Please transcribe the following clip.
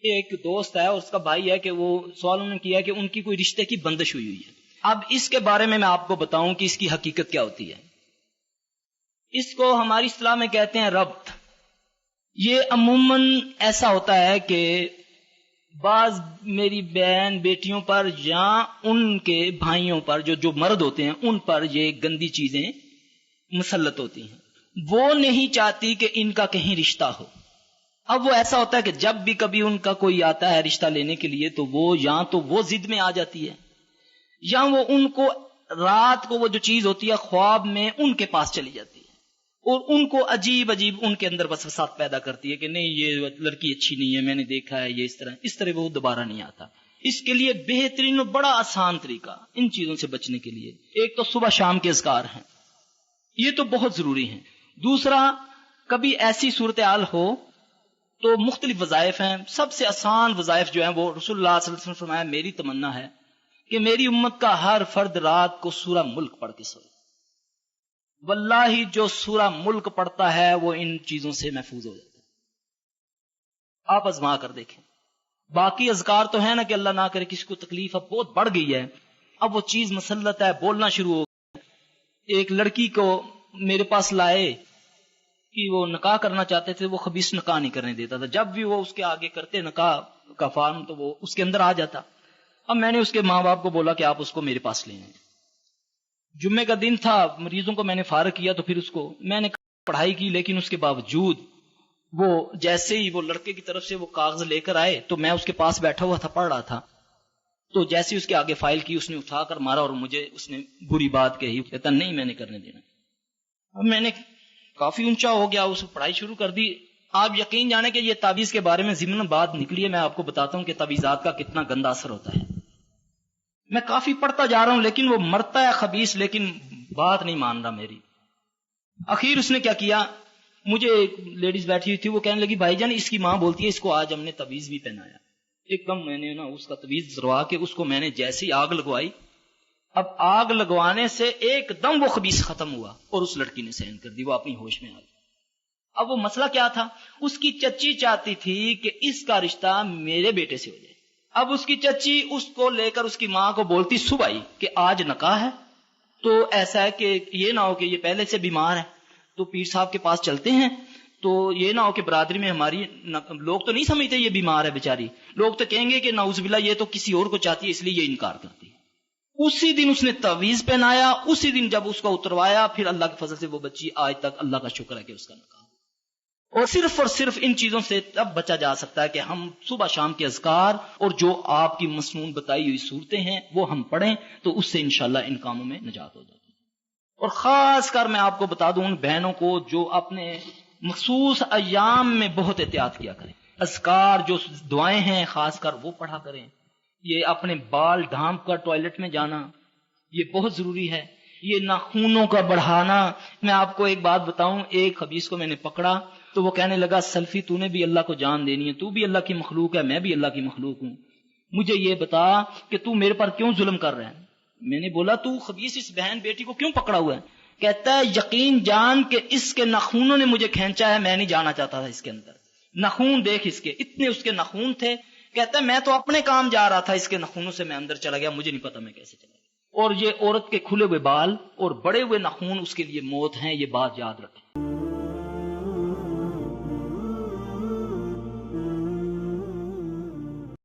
ایک دوست ہے اور اس کا بھائی ہے کہ وہ سوال انہوں نے کیا کہ ان کی کوئی رشتے کی بندش ہوئی ہے. اب اس کے بارے میں آپ کو بتاؤں کہ اس کی حقیقت کیا ہوتی ہے. اس کو ہماری اصطلاح میں کہتے ہیں ربط. یہ عموماً ایسا ہوتا ہے کہ بعض میری بہن بیٹیوں پر یا ان کے بھائیوں پر جو مرد ہوتے ہیں ان پر یہ گندی چیزیں مسلط ہوتی ہیں. وہ نہیں چاہتی کہ ان کا کہیں رشتہ ہو. اب وہ ایسا ہوتا ہے کہ جب بھی کبھی ان کا کوئی آتا ہے رشتہ لینے کے لیے تو وہ ضد میں آ جاتی ہے یا وہ ان کو رات کو وہ جو چیز ہوتی ہے خواب میں ان کے پاس چلی جاتی ہے اور ان کو عجیب ان کے اندر وسوسات پیدا کرتی ہے کہ نہیں یہ لڑکی اچھی نہیں ہے, میں نے دیکھا ہے یہ اس طرح وہ دوبارہ نہیں آتا. اس کے لیے بہترین اور بڑا آسان طریقہ ان چیزوں سے بچنے کے لیے ایک تو صبح شام کے اذکار ہیں, یہ تو بہت ضروری ہیں. دوسرا کبھی ایسی صورتحال ہو تو مختلف وظائف ہیں. سب سے آسان وظائف جو ہیں وہ رسول اللہ صلی اللہ علیہ وسلم نے فرمایا میری تمنا ہے کہ میری امت کا ہر فرد رات کو سورہ ملک پڑھ کے سوئے. واللہ جو سورہ ملک پڑھتا ہے وہ ان چیزوں سے محفوظ ہو جاتا ہے. آپ آزما کر دیکھیں. باقی اذکار تو ہے نا کہ اللہ نہ کرے کسی کو تکلیف اب بہت بڑھ گئی ہے, اب وہ چیز مسلط ہے, بولنا شروع ہو گیا. ایک لڑکی کو میرے پاس لائے کہ وہ نکاح کرنا چاہتے تھے, وہ خبیث نکاح نہیں کرنے دیتا تھا. جب بھی وہ اس کے آگے کرتے نکاح کا فارم تو وہ اس کے اندر آ جاتا. اب میں نے اس کے ماں باپ کو بولا کہ آپ اس کو میرے پاس لے آئیں. جمعے کا دن تھا, مریضوں کو میں نے فارغ کیا تو پھر اس کو میں نے پڑھائی کی, لیکن اس کے باوجود وہ جیسے ہی وہ لڑکے کی طرف سے وہ کاغذ لے کر آئے تو میں اس کے پاس بیٹھا ہوا تھا, پڑھ رہا تھا, تو جیسے اس کے آگے فائل کی اس نے اٹھا کر مارا اور مجھے اس نے بری بات کہی. کہتا نہیں میں نے کرنے دینا. اب میں نے کافی اونچا ہو گیا, اس پڑھائی شروع کر دی. آپ یقین جانے کہ یہ تعویذ کے بارے میں ضمن بات نکلی ہے, میں آپ کو بتاتا ہوں کہ تعویذات کا کتنا گندا اثر ہوتا ہے. میں کافی پڑھتا جا رہا ہوں لیکن وہ مرتا ہے خبیث, لیکن بات نہیں مان رہا میری. اخیر اس نے کیا کیا, مجھے ایک لیڈیز بیٹھی ہوئی تھی, وہ کہنے لگی بھائی جان اس کی ماں بولتی ہے اس کو آج ہم نے تعویذ بھی پہنایا. ایک دم میں نے نا اس کا تعویذ ضروا کے اس کو میں نے جیسی آگ لگوائی, اب آگ لگوانے سے ایک دم وہ خبیث ختم ہوا اور اس لڑکی نے سہن کر دی, وہ اپنی ہوش میں آ گئی. اب وہ مسئلہ کیا تھا, اس کی چچی چاہتی تھی کہ اس کا رشتہ میرے بیٹے سے ہو جائے. اب اس کی چچی اس کو لے کر اس کی ماں کو بولتی صبح ہی کہ آج نکاح ہے, تو ایسا ہے کہ یہ نہ ہو کہ یہ پہلے سے بیمار ہے تو پیر صاحب کے پاس چلتے ہیں, تو یہ نہ ہو کہ برادری میں ہماری لوگ تو نہیں سمجھتے یہ بیمار ہے بیچاری, لوگ تو کہیں گے کہ نعوذ باللہ یہ تو کسی اور کو چاہتی ہے اس لیے یہ انکار کرتی ہے. اسی دن اس نے تعویذ پہنایا, اسی دن جب اس کو اتروایا, پھر اللہ کے فضل سے وہ بچی آج تک اللہ کا شکر ہے کہ اس کا نکاح. اور صرف ان چیزوں سے تب بچا جا سکتا ہے کہ ہم صبح شام کے اذکار اور جو آپ کی مسنون بتائی ہوئی صورتیں ہیں وہ ہم پڑھیں, تو اس سے انشاءاللہ ان کاموں میں نجات ہو جاتی ہے. اور خاص کر میں آپ کو بتا دوں ان بہنوں کو جو اپنے مخصوص ایام میں بہت احتیاط کیا کریں. اذکار جو دعائیں ہیں خاص کر وہ پڑھا کریں. یہ اپنے بال ڈھانپ کر ٹوائلٹ میں جانا یہ بہت ضروری ہے. یہ ناخونوں کا بڑھانا, میں آپ کو ایک بات بتاؤں, ایک خبیث کو میں نے پکڑا تو وہ کہنے لگا سلفی تو نے بھی اللہ کو جان دینی ہے, تو بھی اللہ کی مخلوق ہے, میں بھی اللہ کی مخلوق ہوں, مجھے یہ بتا کہ تو میرے پر کیوں ظلم کر رہا ہے. میں نے بولا تو خبیث اس بہن بیٹی کو کیوں پکڑا ہوا ہے. کہتا ہے یقین جان کہ اس کے ناخونوں نے مجھے کھینچا ہے, میں نہیں جانا چاہتا تھا اس کے اندر. ناخون دیکھ اس کے, اتنے اس کے ناخون تھے. کہتا ہے میں تو اپنے کام جا رہا تھا, اس کے ناخونوں سے میں اندر چلا گیا, مجھے نہیں پتا میں کیسے چلا گیا. اور یہ عورت کے کھلے ہوئے بال اور بڑے ہوئے ناخون اس کے لیے موت ہیں, یہ بات یاد رکھیں.